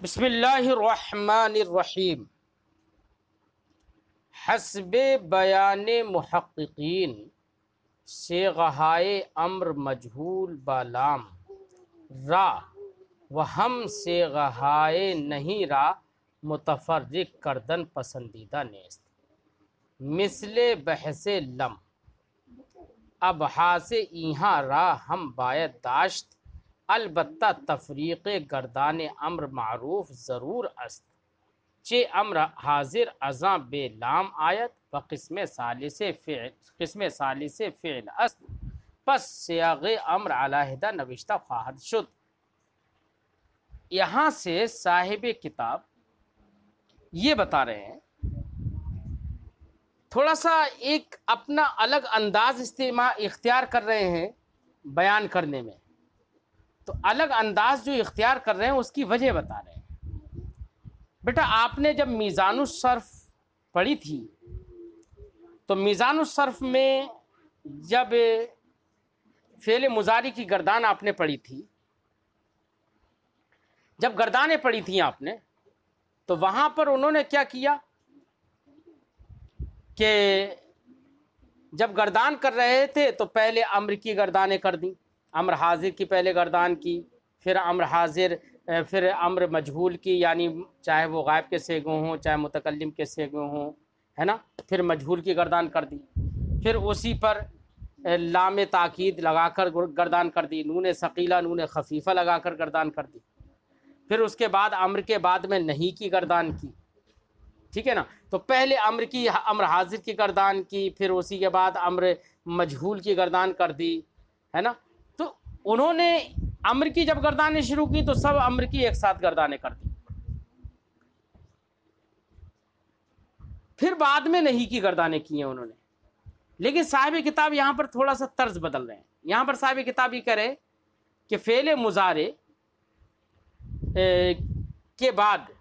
بسم اللہ الرحمن الرحیم۔ حسب بیان محققین صیغہائے امر مجہول بالام را و ہم صیغہائے نہیں را متفرق کردن پسندیدہ نیست، مثل بحث لم ابحاث ایہاں را ہم باید داشت، البتہ تفریق گردان امر معروف ضرور است، چہ امر حاضر ازاں بے لام آیت و قسم ثالث فعل است، پس سیاغ امر علیحدہ نوشتہ خواہد شد۔ یہاں سے صاحب کتاب یہ بتا رہے ہیں، تھوڑا سا ایک اپنا الگ انداز اختیار کر رہے ہیں بیان کرنے میں، تو الگ انداز جو اختیار کر رہے ہیں اس کی وجہ بتا رہے ہیں۔ بیٹا آپ نے جب میزان الصرف پڑھی تھی تو میزان الصرف میں جب فعل مضارع کی گردان آپ نے پڑھی تھی، جب گردانیں پڑھی تھیں آپ نے، تو وہاں پر انہوں نے کیا کیا کہ جب گردان کر رہے تھے تو پہلے امر کی گردانیں کر دیں، امر حاضر کی پہلے گردان کی، پھر امر حاضر، پھر امر مجہول کی، یعنی چاہے وہ غائب کے صیغوں ہوں چاہے متکلم کے صیغوں ہوں، ہے نا، پھر مجہول کی گردان کر دی، پھر اسی پر لام تاکید لگا کر گردان کر دی، نون ثقیلہ نون خفیفہ لگا کر گردان کر دی، پھر اس کے بعد امر کے بعد میں نہیں کی گردان کی، ٹھیک ہے نا۔ تو پہلے امر حاضر کی گردان کی، پھر اسی کے بعد امر مجہول کی گردان کر دی، ہے نا۔ تو انہوں نے امر کی جب گردانیں شروع کی تو سب امر کی ایک ساتھ گردانیں کر دی، پھر بعد میں نہیں کی گردانیں کی ہیں انہوں نے۔ لیکن صاحب کتاب یہاں پر تھوڑا سا طرز بدل رہے ہیں۔ یہاں پر صاحب کتاب یہ کہہ رہے ہیں کہ فعل مضارع کے بعد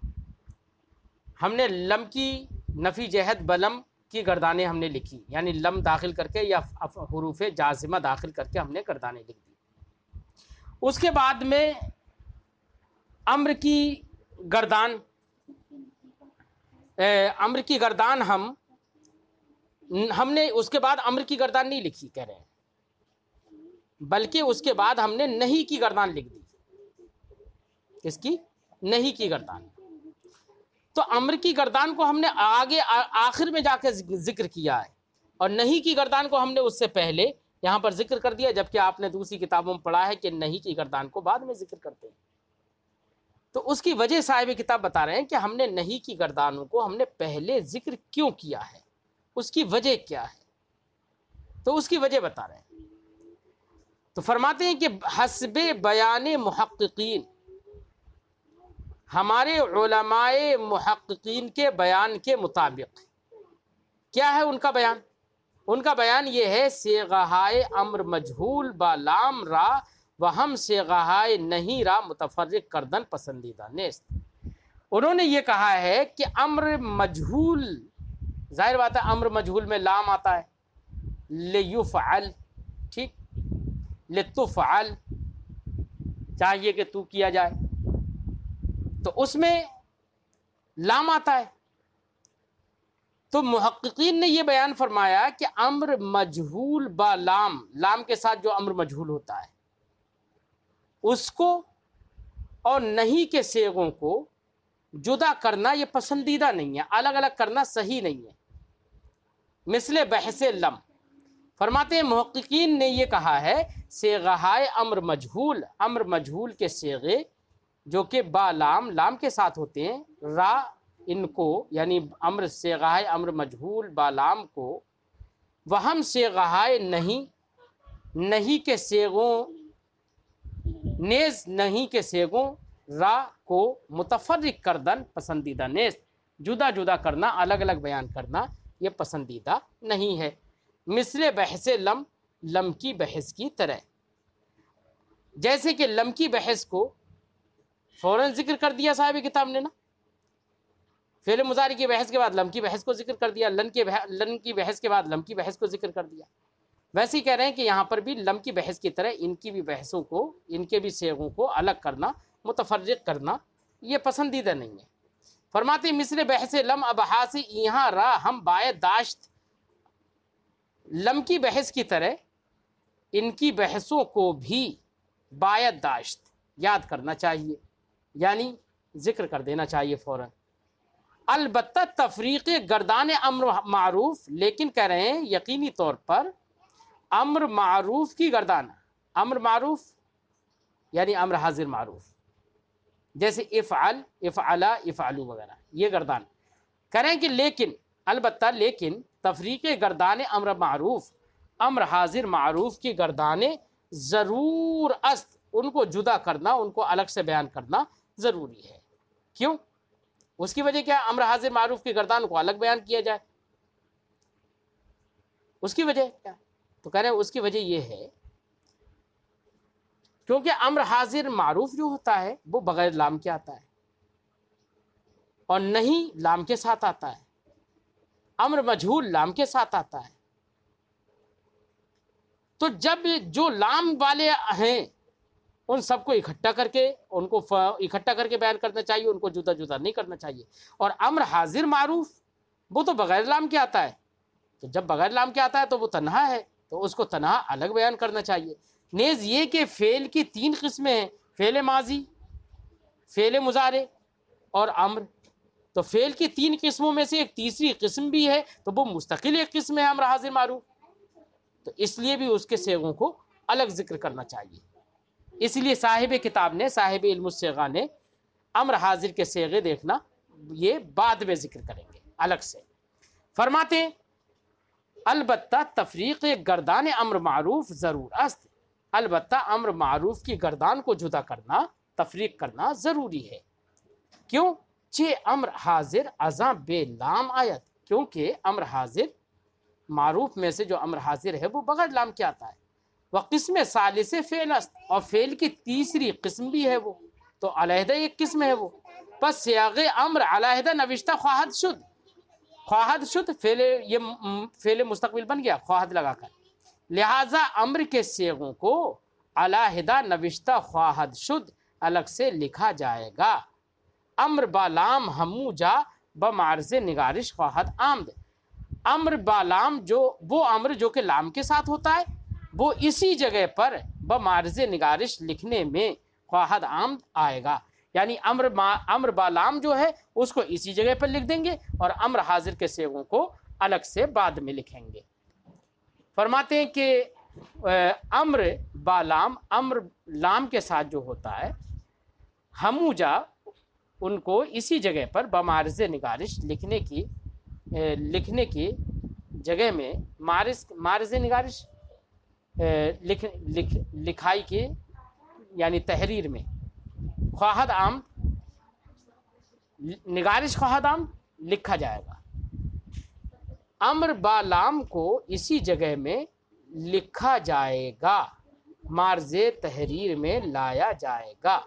ہم نے لم کی نفی جہت بلم کی گردانیں ہم نے لکھی، یعنی لم داخل کر کے یا حروف جازمہ داخل کر کے ہم نے گردانیں لکھ دی۔ اس کے بعد میں امر کی گردان ہم نے اس کے بعد امر کی گردان نہیں لکھی کہہ رہے ہیں، بلکہ اس کے بعد ہم نے نہیں کی گردان لکھ دی۔ کس کی؟ نہیں کی گردان۔ تو امر کی گردان کو ہم نے آگے آخر میں جا کے ذکر کیا ہے، اور نہیں کی گردان کو ہم نے اس سے پہلے یہاں پر ذکر کر دیا، جبکہ آپ نے دوسری کتابوں میں پڑھا ہے کہ نہیں کی گردان کو بعد میں ذکر کرتے ہیں۔ تو اس کی وجہ صاحب کتاب بتا رہے ہیں کہ ہم نے نہیں کی گردانوں کو ہم نے پہلے ذکر کیوں کیا ہے، اس کی وجہ کیا ہے، تو اس کی وجہ بتا رہے ہیں۔ تو فرماتے ہیں کہ حسب بیان محققین، ہمارے علماء محققین کے بیان کے مطابق کیا ہے ان کا بیان؟ ان کا بیان یہ ہے صیغہائے امر مجہول با لام را و ہم صیغہائے نہیں را متفرق کردن پسندیدہ نیست۔ انہوں نے یہ کہا ہے کہ امر مجہول، ظاہر بات ہے امر مجہول میں لام آتا ہے، لیفعل، ٹھیک، لتفعل، چاہیے کہ تو کیا جائے، تو اس میں لام آتا ہے۔ تو محققین نے یہ بیان فرمایا کہ امر مجہول با لام، لام کے ساتھ جو امر مجہول ہوتا ہے اس کو اور نہیں کے صیغوں کو جدا کرنا یہ پسندیدہ نہیں ہے، الگ الگ کرنا صحیح نہیں ہے، مثل بحث لم۔ فرماتے ہیں محققین نے یہ کہا ہے صیغہائے امر مجہول کے صیغے جو کہ با لام، لام کے ساتھ ہوتے ہیں، را ان کو، یعنی صیغہائے امر مجہول با لام کو، وہم صیغہائے نہیں کے صیغوں نیز نہیں کے صیغوں را کو متفرق کردن پسندیدہ نیست، جدا جدا کرنا، الگ الگ بیان کرنا یہ پسندیدہ نہیں ہے، مثل بحث لم کی بحث کی طرح، جیسے کہ لم کی بحث کو فوراً ذکر کر دیا صاحب کتاب نے نا، فعل مضارع کی بحث کے بعد لم کی بحث کو ذکر کر دیا، لن کی بحث کے بعد لم کی بحث کو ذکر کر دیا۔ ویسے ہی کہہ رہے ہیں کہ یہاں پر بھی لم کی بحث کی طرح ان کی بھی بحثوں کو، ان کے بھی صیغوں کو الگ کرنا، متفرق کرنا یہ پسندیدہ نہیں ہے۔ فرماتے مثل بحث لم ابحاث یہاں را ہم باید داشت، لم کی بحث کی طرح ان کی بحثوں کو بھی باید داشت یاد کرنا چاہیے، یعنی ذکر کر دینا چاہیے فوراً۔ البتہ تفریق گردان امر معروف، لیکن کہہ رہے ہیں یقینی طور پر امر معروف کی گردان، امر معروف یعنی امر حاضر معروف، جیسے افعل، افعلا، افعلو وغیرہ، یہ گردان کہہ رہے ہیں کہ لیکن، البتہ لیکن تفریق گردان امر معروف، امر حاضر معروف کی گردانیں ضرور است، ان کو جدا کرنا، ان کو الگ سے بیان کرنا ضروری ہے۔ کیوں؟ اس کی وجہ کیا ہے؟ امر حاضر معروف کی گردان کو الگ بیان کیا جائے، اس کی وجہ کیا؟ تو کہہ رہے ہیں اس کی وجہ یہ ہے کیونکہ امر حاضر معروف جو ہوتا ہے وہ بغیر لام کے آتا ہے اور نہیں لام کے ساتھ آتا ہے، امر مجہول لام کے ساتھ آتا ہے۔ تو جب جو لام والے ہیں ان سب کو اکٹھا کر کے بیان کرنا چاہیے، ان کو جدا جدا نہیں کرنا چاہیے۔ اور امر حاضر معروف وہ تو بغیر لام کے آتا ہے، تو جب بغیر لام کے آتا ہے تو وہ تنہا ہے، تو اس کو تنہا الگ بیان کرنا چاہیے۔ نیز یہ کہ فعل کی 3 قسمیں ہیں، فعل ماضی، فعل مضارع اور امر، تو فعل کی 3 قسموں میں سے ایک تیسری قسم بھی ہے، تو وہ مستقل ایک قسم ہے امر حاضر معروف، تو اس لیے بھی اس کے صیغوں کو الگ ذکر کرنا چاہیے۔ اس لیے صاحب کتاب نے، صاحب علم الصیغہ نے امر حاضر کے صیغے دیکھنا یہ بعد میں ذکر کریں گے الگ سے۔ فرماتے ہیں البتہ تفریق گردان امر معروف ضرور است، البتہ امر معروف کی گردان کو جدا کرنا، تفریق کرنا ضروری ہے۔ کیوں؟ چہ امر حاضر ازاں بے لام آیت، کیونکہ امر حاضر معروف میں سے جو امر حاضر ہے وہ بغیر لام کے آتا ہے۔ وہ قسم ثالث فعل است، اور فعل کی تیسری قسم بھی ہے، وہ تو علیحدہ ایک قسم ہے وہ۔ پس سیاغ امر علیحدہ نوشتہ خواہد شد، خواہد شد فعل، یہ فعل مستقبل بن گیا خواہد لگا کر، لہذا امر کے صیغوں کو علیحدہ نوشتہ خواہد شد الگ سے لکھا جائے گا۔ امر بالام ہمو جا بمعرض نگارش خواہد آمد، امر بالام جو وہ امر جو کہ لام کے ساتھ ہوتا ہے وہ اسی جگہ پر بمعرض نگارش لکھنے میں خواہد آمد آئے گا، یعنی امر بالام جو ہے اس کو اسی جگہ پر لکھ دیں گے اور امر حاضر کے صیغوں کو الگ سے بعد میں لکھیں گے۔ فرماتے ہیں کہ امر بالام، امر لام کے ساتھ جو ہوتا ہے، ہمو جا ان کو اسی جگہ پر بمعرض نگارش لکھنے کی جگہ میں، معرض نگارش لکھائی کی یعنی تحریر میں، خواہد عام نگارش خواہد عام لکھا جائے گا، امر بالام کو اسی جگہ میں لکھا جائے گا، معرض تحریر میں لایا جائے گا۔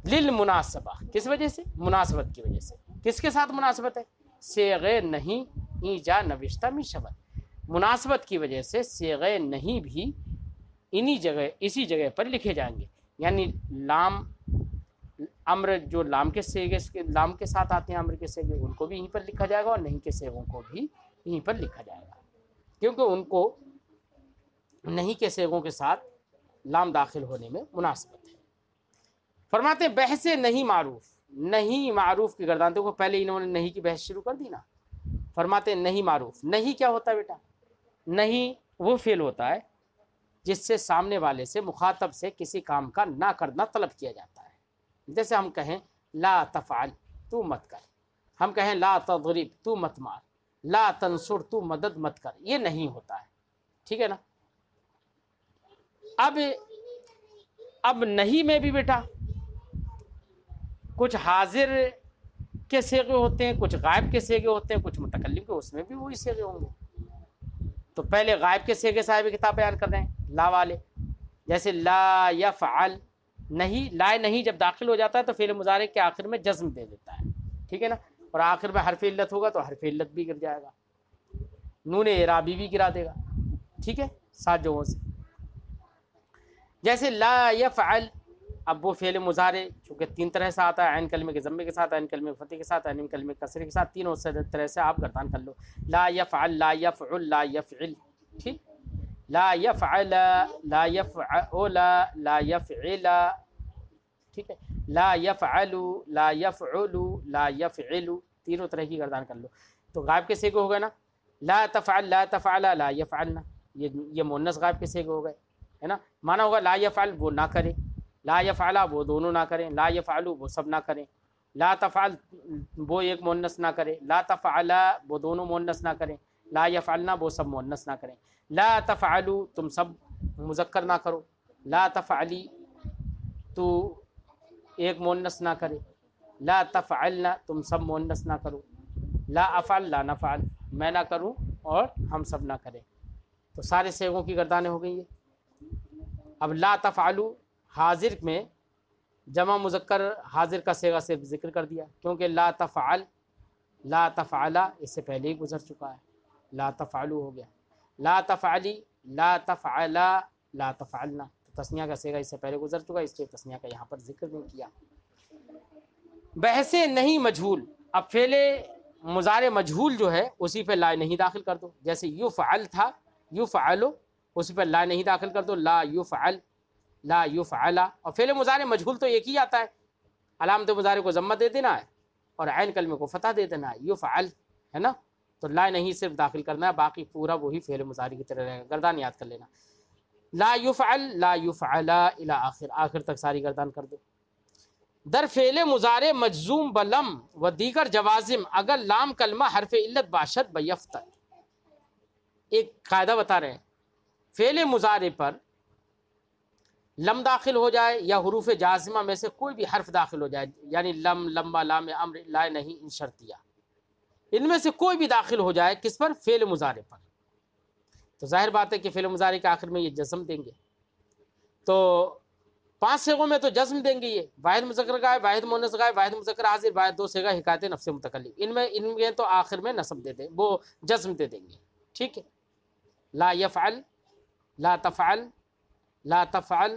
للمناسبہ، کس وجہ سے؟ مناسبت کی وجہ سے۔ کس کے ساتھ مناسبت ہے؟ صیغے نہیں ایجا نوشتہ می شود، مناسبت کی وجہ سے صیغے نہیں بھی اسی جگہ پر لکھے جائیں گے، یعنی لام امر جو لام کے ساتھ آتے ہیں، امر کے صیغے ان کو بھی یہیں پر لکھا جائے گا اور نہیں کے صیغوں کو بھی یہیں پر لکھا جائے گا، کیونکہ ان کو نہیں کے صیغوں کے ساتھ لام داخل ہونے میں مناسبت ہے۔ فرماتے ہیں بحث نہیں معروف، نہیں معروف کی گردان، دیکھو پہلے انہوں نے نہیں کی بحث شروع کر دی نا۔ فرماتے ہیں نہیں معروف، نہیں کیا ہوتا ہے بیٹا؟ نہیں وہ فعل ہوتا ہے جس سے سامنے والے سے، مخاطب سے کسی کام کا نہ کرنا طلب کیا جاتا ہے۔ جیسے ہم کہیں لا تفعل، تو مت کر، ہم کہیں لا تضرب، تو مت مار، لا تنصر، تو مدد مت کر، یہ نہیں ہوتا ہے، ٹھیک ہے نا۔ اب نہیں میں بھی بیٹا کچھ حاضر کے صیغے ہوتے ہیں، کچھ غائب کے صیغے ہوتے ہیں، کچھ متکلم کے، اس میں بھی وہی صیغے ہوں گے۔ تو پہلے غائب کے صیغے صاحب کتاب بیان کر رہے ہیں، لا والے، جیسے لا یفعل، نہیں، لا نہیں جب داخل ہو جاتا ہے تو فعل مضارع کے آخر میں جزم دے دیتا ہے، ٹھیک ہے نا، اور آخر میں حرف علت ہوگا تو حرف علت بھی گر جائے گا، نون اعرابی بھی گرا دے گا، ٹھیک ہے، 7 جگہوں سے۔ جیسے لا یفعل اب وہ فعل مضارع چونکہ 3 طرح سے آتا ہے، عین کلمے کے ضمے کے ساتھ، عین کلمے کے فتح کے ساتھ، عین کلمے کے کسرے کے ساتھ، تینوں طرح سے آپ گردان کر لو. لا یفعل، لا یفعل، لا یفعل، ٹھیک. لا یفعل، لا یفعل، لا یفعل، ٹھیک ہے. لا یفعل، لا یفعل، لا یفعل، تینوں طرح کی گردان کر لو. تو غائب کے سیغے ہو گئے نا. لا تفعل، لا تفعل، لا یفعلنا، یہ مؤنث غائب کے سیغے ہو گئے، ہے نا. مانا ہوگا لا یفعل وہ نہ کرے، لا یفعل وہ دونوں نہ کریں، لا یفعل وہ سب نہ کریں، لا تفعل وہ ایک مؤنث نہ کرے، لا تفعل وہ دونوں مؤنث نہ کریں، لا یفعلنا وہ سب مؤنث نہ کریں. لا تفعلوا تم سب مذکر نہ کرو، لا تفعلی تو ایک مؤنث نہ کرے، لا تفعلنا تم سب مؤنث نہ کرو، لا افعل لا نفعل میں نہ کروں اور ہم سب نہ کریں. تو سارے صیغوں کی گردانیں ہو گئی ہیں. اب لا تفعلوا حاضر میں جمع مذکر حاضر کا صیغہ سے ذکر کر دیا، کیونکہ لا تفعل، لا تفعلا اس سے پہلے ہی گزر چکا ہے، لا تفعلوا ہو گیا. لا تفعلی، لا تفعلا، لا تفعلنا، تو تثنیہ کا صیغہ اس سے پہلے گزر چکا، اس لیے تثنیہ کا یہاں پر ذکر نہیں کیا. بحث نہیں مجہول، اب فعل مضارع مجہول جو ہے اسی پہ لا نہیں داخل کر دو. جیسے یفعل تھا، یفعل، اسی پہ لا نہیں داخل کر دو، لا یفعل، لا یفعل. اور فعل مضارع مجہول تو ایک ہی آتا ہے، علامت مضارع کو ضمہ دے دینا ہے اور عین کلمے کو فتح دے دینا ہے، یفعل، ہے نا. تو لا نہیں صرف داخل کرنا ہے، باقی پورا وہی فعل مضارع کی طرح رہے گا. گردان یاد کر لینا، لا یفعل، لا یفعل الی آخر، آخر تک ساری گردان کر دو. در فعل مضارع مجزوم بلم و دیگر جوازم اگر لام کلمہ حرف علت باشد بیفتت. ایک قاعدہ بتا رہے ہیں، فعل مضارع پر لم داخل ہو جائے یا حروف جازمہ میں سے کوئی بھی حرف داخل ہو جائے، یعنی لم، لمبا، لام امر، لا نہیں، ان شرطیہ، ان میں سے کوئی بھی داخل ہو جائے کس پر؟ فعل مضارع پر. تو ظاہر بات ہے کہ فعل مضارع کے آخر میں یہ جزم دیں گے. تو 5 صیغوں میں تو جزم دیں گے، یہ واحد مذکر غائب، واحد مؤنث غائب، واحد مذکر حاضر، واحد 2 صیغہ حکایت نفس متکلم، ان میں تو آخر میں نصب دے دیں، وہ جزم دے دیں گے. ٹھیک ہے. لا یفعل، لا تفعل، لا تفعل،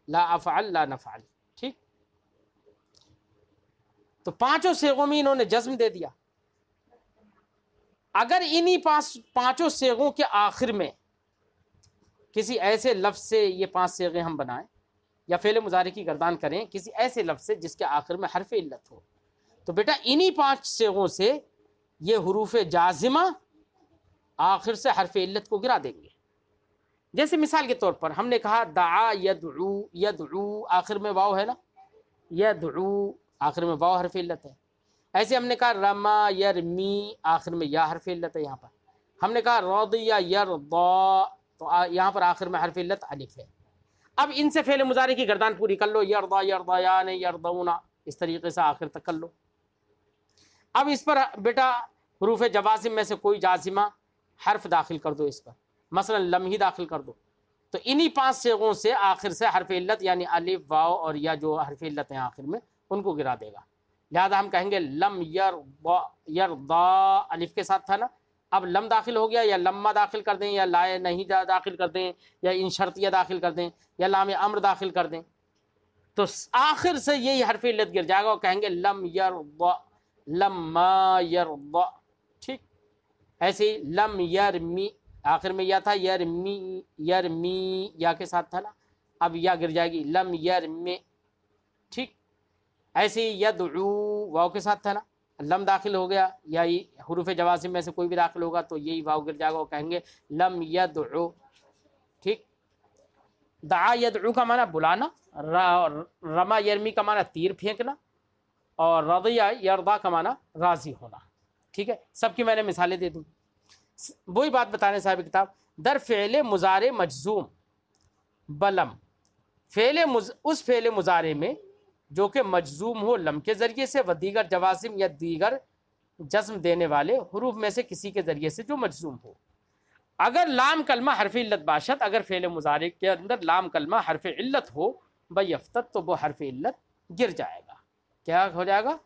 لا افعل، لا نفعل. ٹھیک. تو 5 صیغوں میں انہوں نے جزم دے دیا. اگر انہی 5 صیغوں کے آخر میں کسی ایسے لفظ سے یہ 5 صیغے ہم بنائیں یا فعل مضارع کی گردان کریں کسی ایسے لفظ سے جس کے آخر میں حرف علت ہو، تو بیٹا انہی 5 صیغوں سے یہ حروف جازمہ آخر سے حرف علت کو گرا دیں گے. جیسے مثال کے طور پر ہم نے کہا دعا یدعو، یدعو آخر میں واو ہے نا، یدعو آخر میں واو حرف علت ہے. ایسے ہم نے کہا رما یرمی آخر میں یا حرف علت ہے. یہاں پر ہم نے کہا رضی یرضا، تو یہاں پر آخر میں حرف علت الف ہے. اب ان سے فعل مضارع کی گردان پوری کر لو، یرضا، یرضیان، یرضونا، اس طریقے سے آخر تک کر لو. اب اس پر بیٹا حروف جوازم میں سے کوئی جازمہ حرف داخل کر دو، اس پر مثلا لم ہی داخل کر دو، تو انہی 5 صیغوں سے آخر سے حرف علت یعنی الف، واو اور یا جو حرف علت ہیں آخر میں ان کو گرا دے گا. لہذا ہم کہیں گے لم یرضا، یرضا الف کے ساتھ تھا نا، اب لم داخل ہو گیا، یا لما داخل کر دیں، یا لا نہیں داخل کر دیں، یا ان شرطیہ داخل کر دیں، یا لام امر داخل کر دیں، تو آخر سے یہی حرف علت گر جائے گا اور کہیں گے لم یرضا، لما یرضا. ٹھیک. ایسے ہی لم یرمی آخر میں یا تھا، یرمی، یرمی یا کے ساتھ تھا نا، اب یا گر جائے گی لم یرمی. ٹھیک. ایسے ہی یدعو واو کے ساتھ تھا نا، لم داخل ہو گیا یا حروف جوازم میں سے کوئی بھی داخل ہوگا تو یہی واو گر جائے گا اور کہیں گے لم یدعو. ٹھیک. دعا یدعو کا معنی بلانا، رما یرمی کا معنی تیر پھینکنا، اور رضی یرضا کا معنی راضی ہونا. ٹھیک ہے. سب کی میں نے مثالیں دے دوں. وہی بات بتانے صاحب کتاب، در فعل مضارع مجزوم بلم، اس فعل مضارع میں جو کہ مجزوم ہو لم کے ذریعے سے، و دیگر جوازم یا دیگر جزم دینے والے حروف میں سے کسی کے ذریعے سے جو مجزوم ہو، اگر لام کلمہ حرف علت باشد، اگر فعل مضارع کے اندر لام کلمہ حرف علت ہو بیفتت، تو وہ حرف علت گر جائے گا. کیا ہو جائے گا؟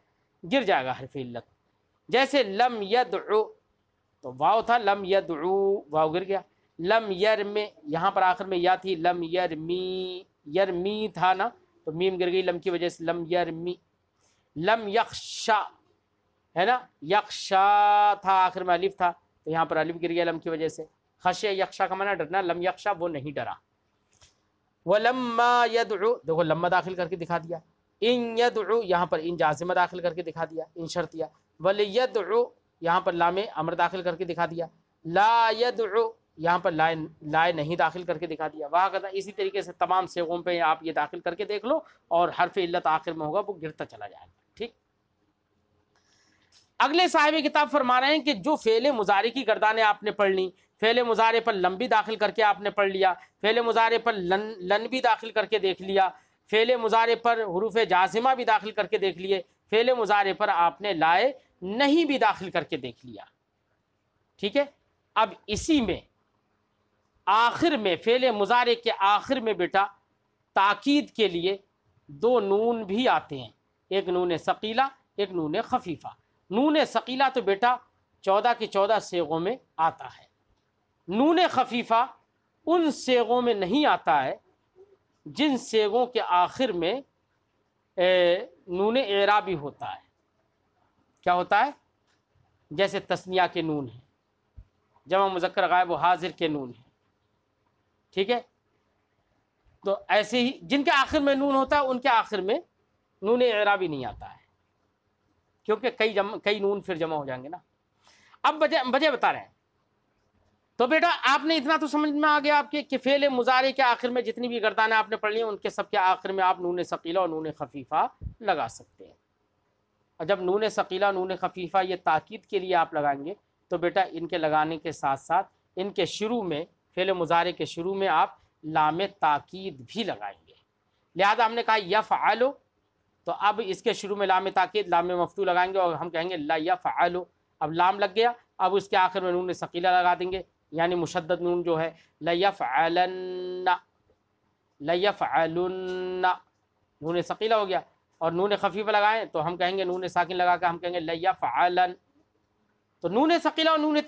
گر جائے گا حرف علت. جیسے لم یدعو تو واو تھا، لم یدعو واو گر گیا. لم یرم یہاں پر آخر میں یا تھی، لم یرمی، یرمی تھا نا، تو میم گر گئی لم کی وجہ سے، لم یرمی، لم یخشا ہے نا، یخشا تھا آخر میں الف تھا تو یہاں پر الف گر گیا لم کی وجہ سے، خشیہ یخشا کا معنی ڈرنا، لم یخشا وہ نہیں ڈرا، وَلَمَّا يَدْعُ دیکھو لمّا داخل کر کے دکھا دیا، ان يدعو یہاں پر ان جازمہ داخل کر کے دکھا دیا، ان شرطیہ، وَلِيَدْعُ یہاں پر لام امر داخل کر کے دکھا دیا، لا يدعو یہاں پر لا نہیں داخل کر کے دکھا دیا، وہاں کہتا اسی طریقے سے تمام صیغوں پہ آپ یہ داخل کر کے دیکھ لو اور حرف علت آخر میں ہوگا وہ گرتا چلا جائے گا، ٹھیک۔ اگلے صاحب کتاب فرما رہے ہیں کہ جو فعل مضارع کی گردانیں آپ نے پڑھ لی، فعل مضارع پر لم بھی داخل کر کے آپ نے پڑھ لیا، فعل مضارع پر لن بھی داخل کر کے دیکھ لیا، فعل مضارع پر حروف جازمہ بھی داخل کر کے دیکھ لیے، فعل مضارع پر آپ نے لائے نہیں بھی داخل کر کے دیکھ لیا، ٹھیک ہے۔ اب اسی میں آخر میں فعل مضارع کے آخر میں بیٹا تاکید کے لیے دو نون بھی آتے ہیں، ایک نون ثقیلہ ایک نون خفیفہ۔ نون ثقیلہ تو بیٹا 14 کی 14 صیغوں میں آتا ہے، نون خفیفہ ان صیغوں میں نہیں آتا ہے جن صیغوں کے آخر میں نون اعرابی ہوتا ہے۔ کیا ہوتا ہے؟ جیسے تثنیہ کے نون ہیں، جمع مذکر غائب و حاضر کے نون ہیں، ٹھیک ہے۔ تو ایسے ہی جن کے آخر میں نون ہوتا ہے ان کے آخر میں نون اعرابی نہیں آتا ہے، کیونکہ کئی نون پھر جمع ہو جائیں گے نا۔ اب وجہ بتا رہے ہیں، تو بیٹا آپ نے اتنا تو سمجھ میں آ گیا آپ کے کہ فعل مضارع کے آخر میں جتنی بھی گردانیں آپ نے پڑھ لی ہیں ان کے سب کے آخر میں آپ نون ثقیلہ اور نون خفیفہ لگا سکتے ہیں۔ اور جب نون ثقیلہ نون خفیفہ یہ تاکید کے لیے آپ لگائیں گے تو بیٹا ان کے لگانے کے ساتھ ساتھ ان کے شروع میں فعل مضارع کے شروع میں آپ لام تاکید بھی لگائیں گے۔ لہذا ہم نے کہا یفعل، تو اب اس کے شروع میں لام تاکید لام مفتوح لگائیں گے اور ہم کہیں گے لا یفعل، اب لام لگ گیا، اب اس کے آخر میں نون ثقیلہ لگا دیں گے، یعنی مشدد نون جو ہے لیفعلن، لیفعلن نون ثقیلہ ہو گیا، اور نون خفیفہ لگائیں تو ہم کہیں گے نون ساکن لگا کے ہم کہیں گے لیفعلن۔ تو نون ثقیلہ اور نون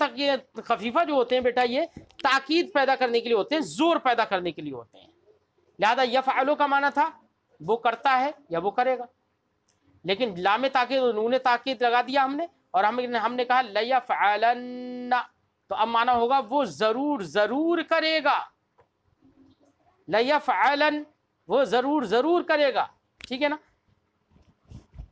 خفیفہ جو ہوتے ہیں بیٹا یہ تاکید پیدا کرنے کے لیے ہوتے ہیں، زور پیدا کرنے کے لیے ہوتے ہیں۔ لہذا یفعلو کا معنی تھا وہ کرتا ہے یا وہ کرے گا، لیکن لام تاکید اور نون تاکید لگا دیا ہم نے، اور ہم نے کہا لیفعلن، تو اب معنی ہوگا وہ ضرور کرے گا، لیفعلن وہ ضرور کرے گا، ٹھیک ہے نا۔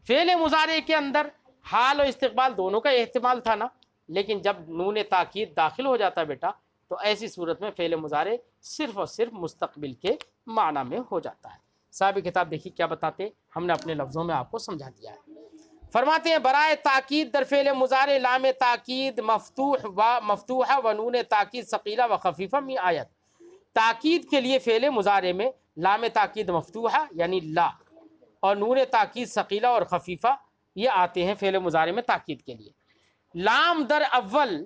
فعل مضارع کے اندر حال و استقبال دونوں کا احتمال تھا نا، لیکن جب نون تاکید داخل ہو جاتا ہے بیٹا تو ایسی صورت میں فعل مضارع صرف اور صرف مستقبل کے معنی میں ہو جاتا ہے۔ صاحب کتاب دیکھیے کیا بتاتے، ہم نے اپنے لفظوں میں آپ کو سمجھا دیا ہے۔ فرماتے ہیں برائے تاکید در فعل مضارع لام تاکید مفتوحہ و نون تاکید ثقیلہ و خفیفہ می آیت۔ تاکید کے لیے فعل مضارع میں لام تاکید مفتوحہ یعنی لا اور نون تاکید ثقیلہ اور خفیفہ یہ آتے ہیں فعل مضارع میں تاکید کے لیے۔ لام در اول،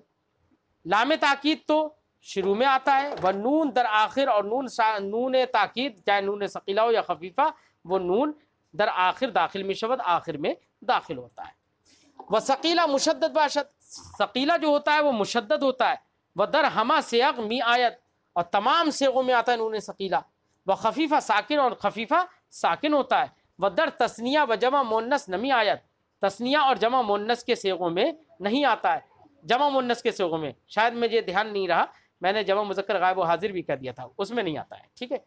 لام تاکید تو شروع میں آتا ہے، وہ نون در آخر، اور نون تاکید چاہے نون ثقیلہ ہو یا خفیفہ وہ نون در آخر داخل میں شود آخر میں داخل ہوتا ہے۔ وہ ثقیلہ مشدد باشد، ثقیلہ جو ہوتا ہے وہ مشدد ہوتا ہے، وہ در ہما سیاق می آیت، اور تمام صیغوں میں آتا ہے نون ثقیلہ۔ وہ خفیفہ ساکن، اور خفیفہ ساکن ہوتا ہے۔ وہ در تثنیہ و جمع مؤنث نمی آیت، تثنیہ اور جمع مؤنث کے صیغوں میں نہیں آتا ہے، جمع مؤنث کے صیغوں میں شاید مجھے دھیان نہیں رہا، میں نے جمع مذکر غائب و حاضر بھی کر دیا تھا، اس میں نہیں آتا ہے، ٹھیک ہے۔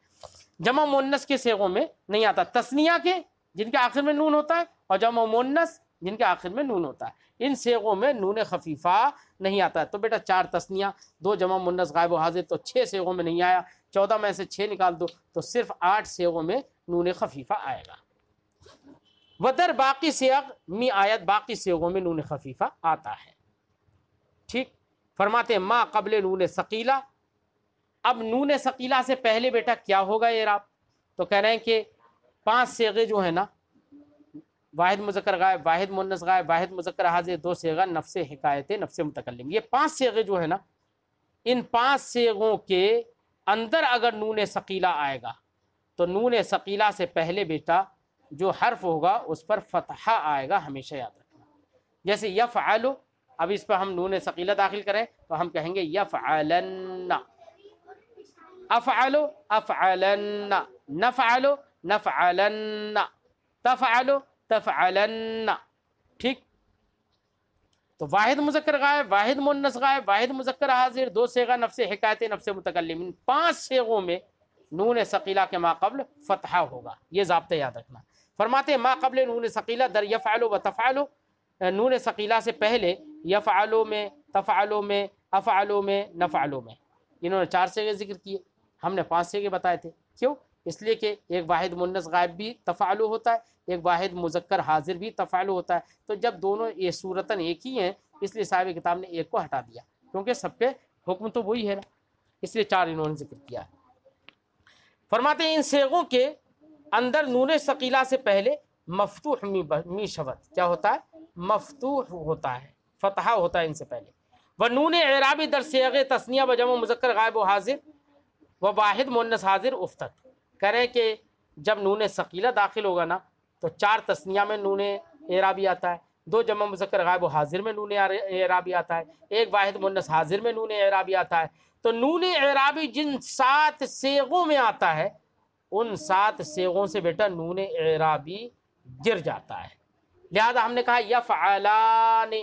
جمع مؤنث کے صیغوں میں نہیں آتا، تثنیہ کے جن کے آخر میں نون ہوتا ہے اور جمع مؤنث جن کے آخر میں نون ہوتا ہے، ان صیغوں میں نون خفیفہ نہیں آتا ہے۔ تو بیٹا 4 تثنیہ 2 جمع مؤنث غائب و حاضر تو 6 صیغوں میں نہیں آیا، 14 میں سے 6 نکال دو تو صرف 8 صیغوں میں نون خفیفہ آئے گا۔ ودر باقی صیغ می آیت، باقی صیغوں میں نون خفیفہ آتا ہے، ٹھیک۔ فرماتے ہیں ما قبل نون ثقیلہ، اب نون ثقیلہ سے پہلے بیٹا کیا ہوگا اعراب؟ تو کہہ رہے ہیں کہ 5 صیغے جو ہیں نا، واحد مذکر غائب، واحد مؤنث غائب، واحد مذکر حاضر، 2 صیغہ نفس حکایت نفس متکلم، یہ 5 صیغے جو ہے نا، ان 5 صیغوں کے اندر اگر نون ثقیلہ آئے گا تو نون ثقیلہ سے پہلے بیٹا جو حرف ہوگا اس پر فتحہ آئے گا، ہمیشہ یاد رکھنا۔ جیسے یفعل، اب اس پہ ہم نون ثقیلہ داخل کریں تو ہم کہیں گے یفعلن، افعل افعلن، نفعل نفعلن، تفعلو تفعلن، ٹھیک. تو واحد مذکر غائب، واحد مؤنث غائب، واحد مذکر حاضر، دو صیغہ نفس حکایت نفس متکلم، ان 5 صیغوں میں نون ثقیلہ کے ما قبل فتحہ ہوگا. یہ ضابطہ یاد رکھنا. فرماتے ہیں ما قبل نون ثقیلہ در یفعل و تفعل، نون ثقیلہ سے پہلے یفعلو میں، تفعلو میں، افعلو میں، نفعلو میں. انہوں نے 4 صیغے ذکر کیے، ہم نے 5 صیغے بتائے تھے. کیوں؟ اس لیے کہ ایک واحد مؤنث غائب بھی تفعلو ہوتا ہے، ایک واحد مذکر حاضر بھی تفعلو ہوتا ہے. تو جب دونوں یہ صورتاً ایک ہی ہیں، اس لیے صاحب کتاب نے ایک کو ہٹا دیا، کیونکہ سب پہ حکم تو وہی ہے نا، اس لیے 4 انہوں نے ذکر کیا ہے. فرماتے ہیں ان صیغوں کے اندر نون ثقیلہ سے پہلے مفتوح می شود کیا ہوتا ہے؟ مفتوح ہوتا ہے، فتحہ ہوتا ہے ان سے پہلے. وہ نون اعرابی در صیغ تثنیہ و جمع مذکر غائب و حاضر و واحد مؤنث حاضر افتت. کہہ رہے ہیں کہ جب نون ثقیلہ داخل ہوگا نا تو 4 تثنیہ میں نون اعرابی آتا ہے، 2 جمع مذکر غائب و حاضر میں نون اعرابی آتا ہے، 1 واحد مؤنث حاضر میں نون اعرابی آتا ہے. تو نون اعرابی جن 7 صیغوں میں آتا ہے ان 7 صیغوں سے بیٹا نون اعرابی گر جاتا ہے. لہذا ہم نے کہا یفعلان،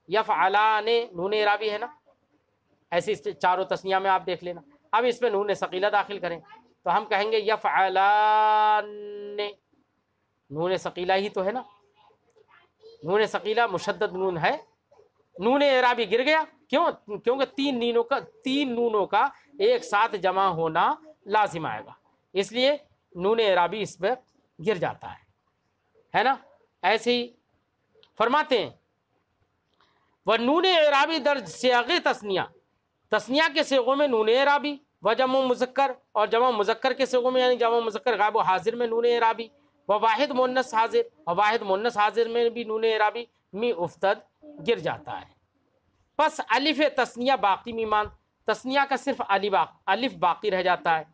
یفعلان نون اعرابی ہے نا، ایسے اس 4 تثنیہ میں آپ دیکھ لینا. اب اس میں نون ثقیلہ داخل کریں تو ہم کہیں گے یفعلان، نون ثقیلہ ہی تو ہے نا، نون ثقیلہ مشدد نون ہے، نون اعرابی گر گیا. کیوں؟ کیونکہ 3 نونوں کا ایک ساتھ جمع ہونا لازم آئے گا، اس لیے نون اعرابی اس میں گر جاتا ہے نا. ایسے ہی فرماتے ہیں وہ نون اعرابی در صیغ تثنیہ، تثنیہ کے صیغوں میں نون اعرابی، و جمع مذکر اور جمع مذکر کے صیغوں میں یعنی جمع مذکر غائب و حاضر میں نون اعرابی، و واحد مؤنث حاضر اور واحد مؤنث حاضر میں بھی نون اعرابی می افتد گر جاتا ہے. پس الف تثنیہ باقی میمان، تثنیہ کا صرف الف باقی رہ جاتا ہے.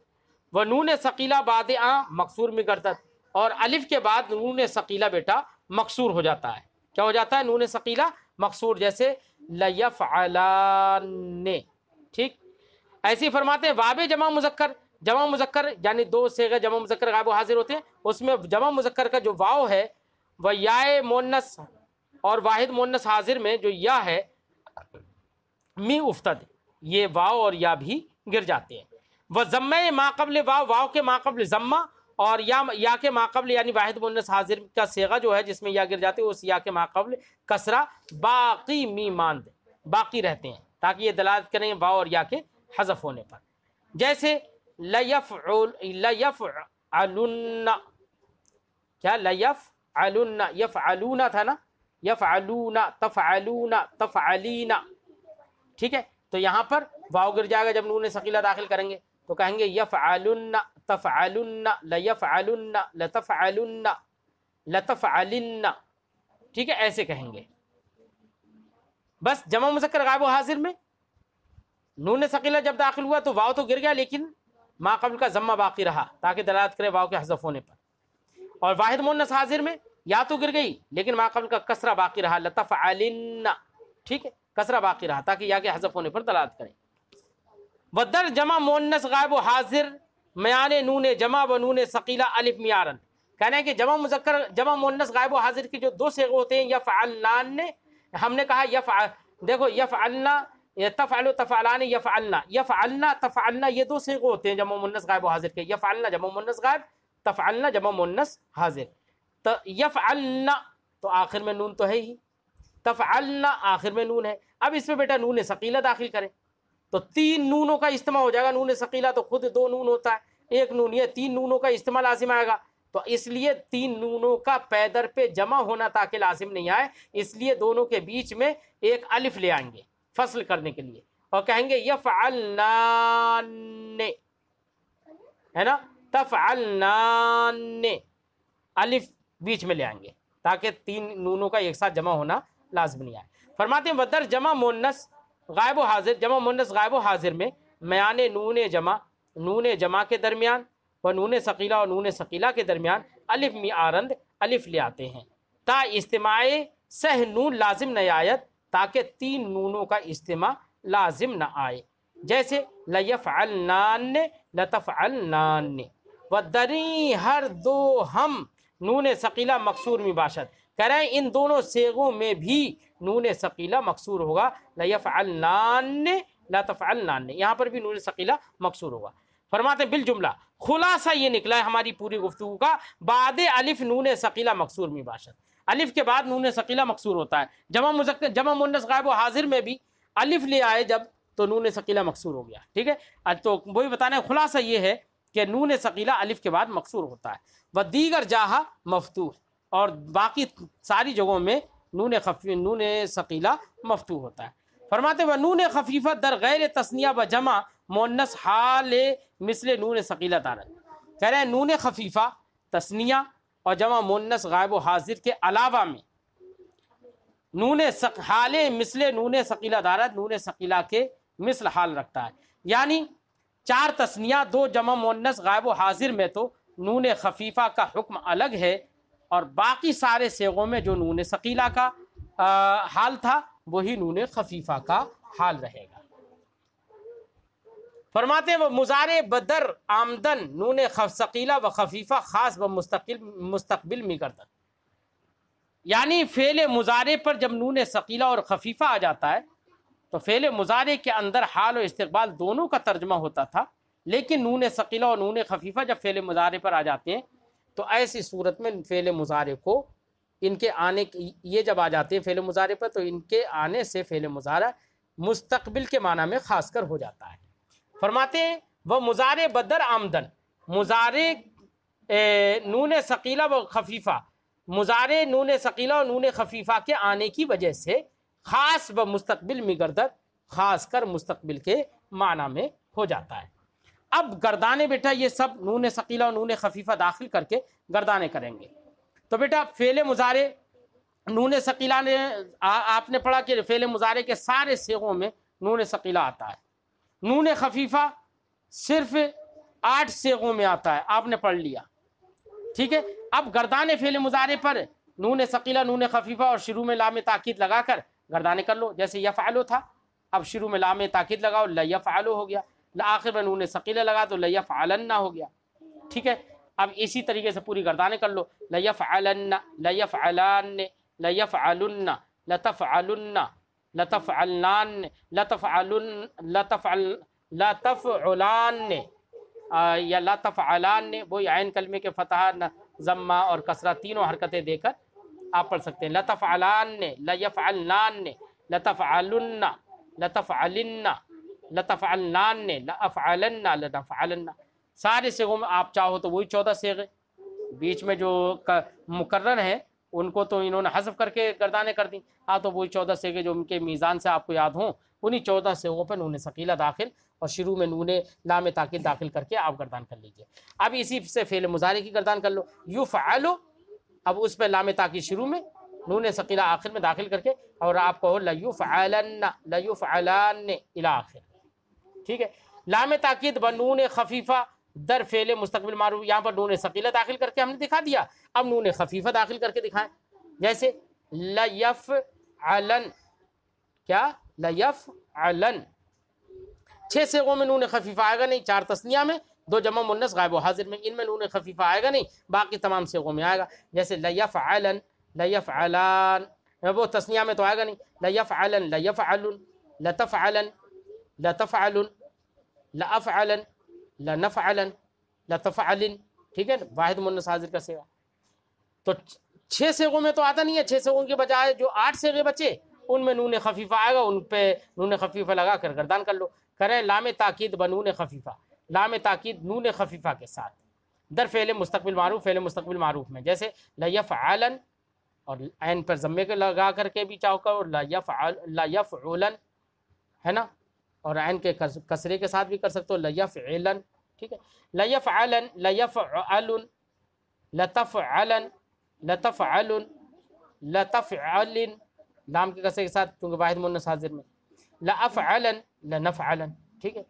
وہ نون ثقیلہ بعد مکسور میں گردد، اور الف کے بعد نون ثقیلہ بیٹا مکسور ہو جاتا ہے. کیا ہو جاتا ہے؟ نون ثقیلہ مکسور، جیسے لیفعلان، ٹھیک. ایسے ہی فرماتے ہیں واب جمع مذکر یعنی 2 صیغے جمع مذکر غائب و حاضر ہوتے ہیں، اس میں جمع مذکر کا جو واو ہے وہ یائے مؤنث، اور واحد مؤنث حاضر میں جو یا ہے می افتد، یہ واو اور یا بھی گر جاتے ہیں. وہ ضمہ ما قبل واو، واو کے ما قبل ضمہ، اور یا کے ما قبل یعنی واحد مؤنث حاضر کا صیغہ جو ہے جس میں یا گر جاتے ہیں، اس یا کے ما قبل کسرہ باقی می ماند باقی رہتے ہیں، تاکہ یہ دلالت کریں واو اور یا کے حذف ہونے پر. جیسے لیفعلن، کیا لیفعلن، یفعلون تھا نا، یفعلون، تفعلون، تفعلین، ٹھیک ہے. تو یہاں پر واو گر جائے گا جب نون ثقیلہ داخل کریں گے تو کہیں گے یفعلن، تفعلن، لیفعلن، لتفعلن، لتفعلن، ٹھیک ہے، ایسے کہیں گے. بس جمع مذکر غائب و حاضر میں نون ثقیلہ جب داخل ہوا تو واو تو گر گیا لیکن ما قبل کا ضمہ باقی رہا تاکہ دلالت کرے واو کے حذف ہونے پر. اور واحد مؤنث حاضر میں یا تو گر گئی لیکن ما قبل کا کسرہ باقی رہا، لتفعلن، ٹھیک ہے، کسرہ باقی رہا تاکہ یا کے حذف ہونے پر دلالت کرے. ودر جمع مؤنث غائب و حاضر میان نون جمع و نون ثقیلہ الف میارن. کہنا ہے کہ جمع مؤنث غائب و حاضر کی جو 2 صیغے ہوتے ہیں یفعلان، ہم نے کہا دیکھو یفعلنا، تفعلو، تفعلان، یفعلنا، یفعلنا، تفعلنا، یہ 2 صیغے ہوتے ہیں جمع مؤنث غائب و حاضر کے. یفعلنا جمع مؤنث غائب، تفعلنا جمع مؤنث حاضر. تو یفعلنا تو آخر میں نون تو ہے ہی، تفعلنا آخر میں نون ہے. اب اس میں بیٹا نون ثقیلہ داخل کریں تو 3 نونوں کا اجتماع ہو جائے گا. نون ثقیلہ تو خود 2 نون ہوتا ہے، 1 نون، یہ 3 نونوں کا اجتماع لازم آئے گا. تو اس لیے 3 نونوں کا پیدر پہ جمع ہونا تاکہ لازم نہیں آئے، اس لیے دونوں کے بیچ میں ایک الف لے آئیں گے فصل کرنے کے لیے اور کہیں گے یفعلنان، ہے نا، تفعلنان، الف بیچ میں لے آئیں گے تاکہ 3 نونوں کا ایک ساتھ جمع ہونا لازم نہیں آئے. فرماتے ہیں ودر جمع مؤنث غائب و حاضر، جمع مؤنث غائب و حاضر میں میان نون جمع کے درمیان و نون ثقیلہ اور نون ثقیلہ کے درمیان الف میارند الف لے آتے ہیں تا اجتماع سہ نون لازم نہ آیت، تاکہ 3 نونوں کا اجتماع لازم نہ آئے. جیسے لیفعلنان، لتفعلنان، ودری ہر دو ہم نون ثقیلہ مکسور میں باشد، کہہ رہے ہیں ان دونوں صیغوں میں بھی نون ثقیلہ مکسور ہوگا، لیفعلنان لا تفعلنان، یہاں پر بھی نون ثقیلہ مکسور ہوگا۔ فرماتے ہیں بالجملہ خلاصہ یہ نکلا ہے ہماری پوری گفتگو کا، بعد الف نون ثقیلہ مکسور میں باشد، الف کے بعد نون ثقیلہ مکسور ہوتا ہے، جمع مؤنث غائب و حاضر میں بھی الف لے آئے جب تو نون ثقیلہ مکسور ہو گیا، ٹھیک ہے، تو وہی بتانا ہے خلاصہ یہ ہے کہ نون ثقیلہ الف کے بعد مکسور ہوتا ہے، و دیگر جاہا مفتوح، اور باقی ساری جگہوں میں نون ثقیلہ مفتوح ہوتا ہے۔ فرماتے و نون خفیفہ در غیر تثنیہ و جمع مؤنث حال مثل نون ثقیلہ دارت، کہہ رہے ہیں نون خفیفہ تثنیہ اور جمع مؤنث غائب و حاضر کے علاوہ میں نون حال مثل نون ثقیلہ دارت، نون ثقیلہ کے مثل حال رکھتا ہے، یعنی 4 تثنیہ 2 جمع مؤنث غائب و حاضر میں تو نون خفیفہ کا حکم الگ ہے، اور باقی سارے صیغوں میں جو نون ثقیلہ کا حال تھا وہی نون خفیفہ کا حال رہے گا۔ فرماتے ہیں وہ مضارع بدر آمدن نون ثقیلہ و خفیفہ خاص و مستقبل میں گردن، یعنی فعل مضارع پر جب نون ثقیلہ اور خفیفہ آ جاتا ہے تو فعل مضارع کے اندر حال و استقبال دونوں کا ترجمہ ہوتا تھا، لیکن نون ثقیلہ اور نون خفیفہ جب فعل مضارع پر آ جاتے ہیں تو ایسی صورت میں فعل مضارع کو ان کے آنے یہ جب آ جاتے ہیں فعل مضارع پر تو ان کے آنے سے فعل مضارع مستقبل کے معنی میں خاص کر ہو جاتا ہے۔ فرماتے ہیں وہ مضارع بدر آمدن، مضارع نون ثقیلہ و خفیفہ، مضارع نون ثقیلہ اور نون خفیفہ کے آنے کی وجہ سے خاص و مستقبل میں گردد، خاص کر مستقبل کے معنی میں ہو جاتا ہے۔ اب گردانے بیٹا یہ سب نون ثقیلہ اور نون خفیفہ داخل کر کے گردانے کریں گے، تو بیٹا فعل مضارع نون ثقیلہ نے آپ نے پڑھا کہ فعل مضارع کے سارے صیغوں میں نون ثقیلہ آتا ہے، نون خفیفہ صرف 8 صیغوں میں آتا ہے، آپ نے پڑھ لیا، ٹھیک ہے۔ اب گردان فعل مضارع پر نون ثقیلہ نون خفیفہ اور شروع میں لام تاکید لگا کر گردانے کر لو، جیسے یفعلو تھا، اب شروع میں لام تاکید لگاؤ لیفعلو ہو گیا، آخر میں نون ثقیلہ لگا تو لیفعلن ہو گیا، ٹھیک ہے۔ اب اسی طریقے سے پوری گردانے کر لو، لیفعلن لیفعلان لیفعلن لتفعلن لتفعلنان لتفعلان یا لتفعلان، وہی عین کلمے کے فتح ضمہ اور کسرہ تینوں حرکتیں دے کر آپ پڑھ سکتے ہیں، لتفعلان لیفعلنان لتفعلن لتفعلن لتفعلنان لافعلن لنفعلن، سارے صیغوں میں آپ چاہو تو وہی 14 صیغے، بیچ میں جو مکرر ہیں ان کو تو انہوں نے حذف کر کے گردانے کر دیں، تو وہی 14 صیغے جو ان کے میزان سے آپ کو یاد ہوں انہی 14 صیغوں پہ نون ثقیلہ داخل اور شروع میں نون لام تاکید داخل کر کے آپ گردان کر لیجئے۔ اب اسی سے فعل مضارع کی گردان کر لو، یفعلو، اب اس پہ لام تاکید شروع میں نون ثقیلہ آخر میں داخل کر کے اور آپ کہو لیفعلن لیفعلان الی آخر، ٹھیک ہے۔ لام تاکید و نون خفیفہ در فعل مستقبل معروف، یہاں پر نون ثقیلہ داخل کر کے ہم نے دکھا دیا، اب نون خفیفہ داخل کر کے دکھائیں، جیسے لیفعلن، کیا لیفعلن، 6 صیغوں میں نون خفیفہ آئے گا نہیں، 4 تثنیہ میں 2 جمع مؤنث غائب و حاضر میں، ان میں نون خفیفہ آئے گا نہیں، باقی تمام صیغوں میں آئے گا، جیسے لیفعلن لیفعلان، وہ تثنیہ میں تو آئے گا نہیں، لیفعلن لیفعلن لتفعلن لتفعلن لافعلن لنفعلن لتفعلن، ٹھیک ہے، واحد مؤنث حاضر کا صیغہ۔ تو 6 صیغوں میں تو آتا نہیں ہے، 6 صیغوں کے بجائے جو 8 صیغے بچے ان میں نون خفیفہ آئے گا، ان پہ نون خفیفہ لگا کر گردان کر لو۔ کریں لام تاکید بنون خفیفہ، لام تاکید نون خفیفہ کے ساتھ در فعل مستقبل معروف، فعل مستقبل معروف میں، جیسے لیفعلن، اور عین پر ضمے کے لگا کر کے بھی چاہو کرو لیفعلن، ہے نا، اور عین کے کسرے کے ساتھ بھی کر سکتے ہو لیفعلن، ٹھیک ہے، لیفعلن لیفعلن لتفعلن لتفعلن لتفعلن، لام کے کسرے کے ساتھ کیونکہ واحد مؤنث حاضر میں، لافعلن لنفعلن، ٹھیک ہے۔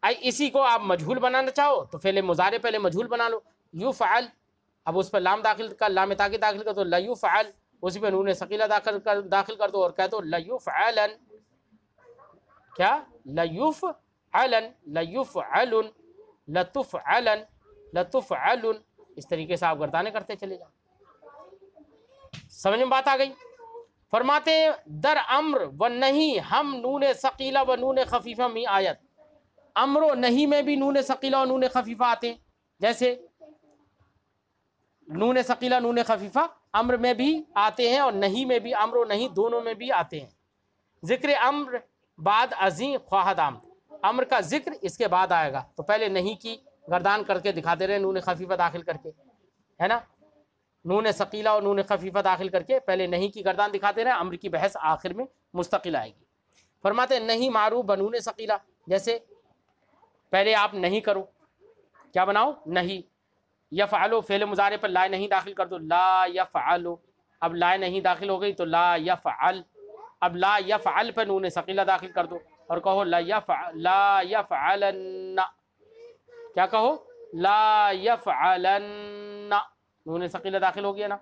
اسی کو آپ مجہول بنانا چاہو تو فعل مضارع پہلے مجہول بنا لو، یفعل، اب اس پہ لام داخل کر، لام تاکید داخل کر تو لیفعل، اسی پہ نون ثقیلہ داخل کر دو اور کہہ دو لیفعلن، کیا لیفعلن لیفعلن لتفعلن لتفعلن، اس طریقے سے آپ گردانیں کرتے چلے جائیں. سمجھ میں بات آ گئی؟ فرماتے ہیں در امر و نہیں ہم نون ثقیلہ و نون خفیفہ میں آیت، امر و نہیں میں بھی نون ثقیلہ اور نون خفیفہ آتے ہیں. جیسے نون ثقیلہ نون خفیفہ امر میں بھی آتے ہیں اور نہیں میں بھی، امر و نہیں دونوں میں بھی آتے ہیں. ذکر امر بعد ازیں خواہد آمد، امر کا ذکر اس کے بعد آئے گا، تو پہلے نہیں کی گردان کر کے دکھاتے رہے نون خفیفہ داخل کر کے، ہے نا، نون ثقیلہ اور نون خفیفہ داخل کر کے پہلے نہیں کی گردان دکھاتے رہے، امر کی بحث آخر میں مستقل آئے گی. فرماتے ہیں نہیں معروف بنون ثقیلہ، جیسے پہلے آپ نہیں کرو، کیا بناؤ؟ نہیں. یفعلو فعل مضارع پر لا نہیں داخل کر دو، لا یفعلو، اب لا نہیں داخل ہو گئی تو لا یفعل، اب لا یفعل پہ نون ثقیلہ داخل کر دو اور کہو لا یفعلن، کیا کہو؟ لا یفعلن، نون ثقیلہ داخل ہو گیا نا.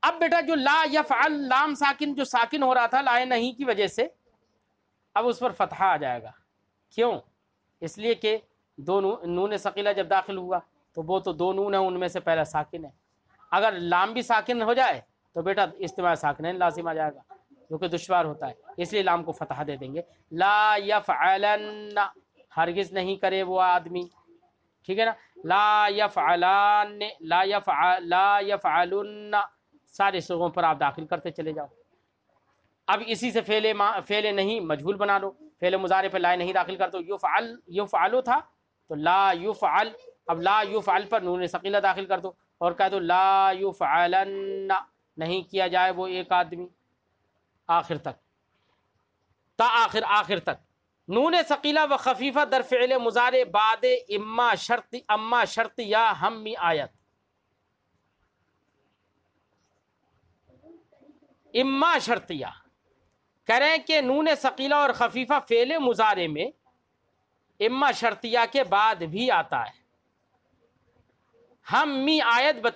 اب بیٹا جو لا یفعل لام ساکن جو ساکن ہو رہا تھا لا نہیں کی وجہ سے، اب اس پر فتحہ آ جائے گا. کیوں؟ اس لیے کہ دو نون ثقیلہ جب داخل ہوا تو وہ تو دو نون ہیں، ان میں سے پہلا ساکن ہے. اگر لام بھی ساکن ہو جائے تو بیٹا اجتماع ساکنین لازم آ جائے گا، جو کہ دشوار ہوتا ہے، اس لیے لام کو فتحہ دے دیں گے. لا یفعلن، ہرگز نہیں کرے وہ آدمی، ٹھیک ہے نا. لا یفعلان، لا یفعلن، سارے صیغوں پر آپ داخل کرتے چلے جاؤ. اب اسی سے فعل نہیں مجہول بنا لو، فعل مضارع پہ لا نہیں داخل کر دو. یفعلو تھا تو لا یفعل، اب لا یفعل پر نون ثقیلہ داخل کر دو اور کہہ دو لا یفعلن، نہیں کیا جائے وہ ایک آدمی، آخر تک، تا آخر تک. نون ثقیلہ و خفیفہ در فعل مضارع بعد اما شرط یا ہم می آیت. اما شرطیہ کہہ رہے ہیں کہ نون ثقیلہ اور خفیفہ فعل مضارع میں اما شرطیہ کے بعد بھی آتا ہے. ہم می آیت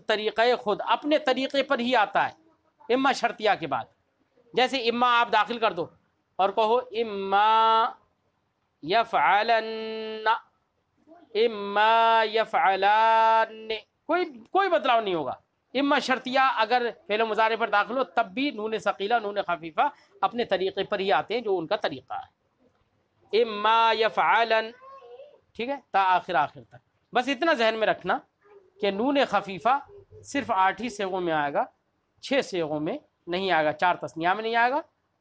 طریقہ خود، اپنے طریقے پر ہی آتا ہے اما شرطیہ کے بعد. جیسے اما آپ داخل کر دو اور کہو اما یفعلن، اما یفعلان، کوئی بدلاؤ نہیں ہوگا. اما شرطیہ اگر فعل مضارع پر داخل ہو تب بھی نون ثقیلہ نون خفیفہ اپنے طریقے پر ہی آتے ہیں جو ان کا طریقہ ہے. اما یفعلن، ٹھیک ہے، تا آخر تک. بس اتنا ذہن میں رکھنا کہ نون خفیفہ صرف 8 ہی صیغوں میں آئے گا، 6 صیغوں میں نہیں آئے گا. 4 تثنیہ میں نہیں آئے گا،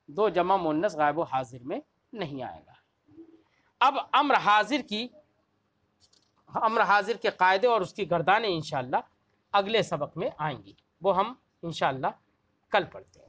2 جمع مؤنث غائب و حاضر میں نہیں آئے گا. اب امر حاضر کے قاعدے اور اس کی گردانیں انشاءاللہ اگلے سبق میں آئیں گی، وہ ہم انشاءاللہ کل پڑھتے ہیں.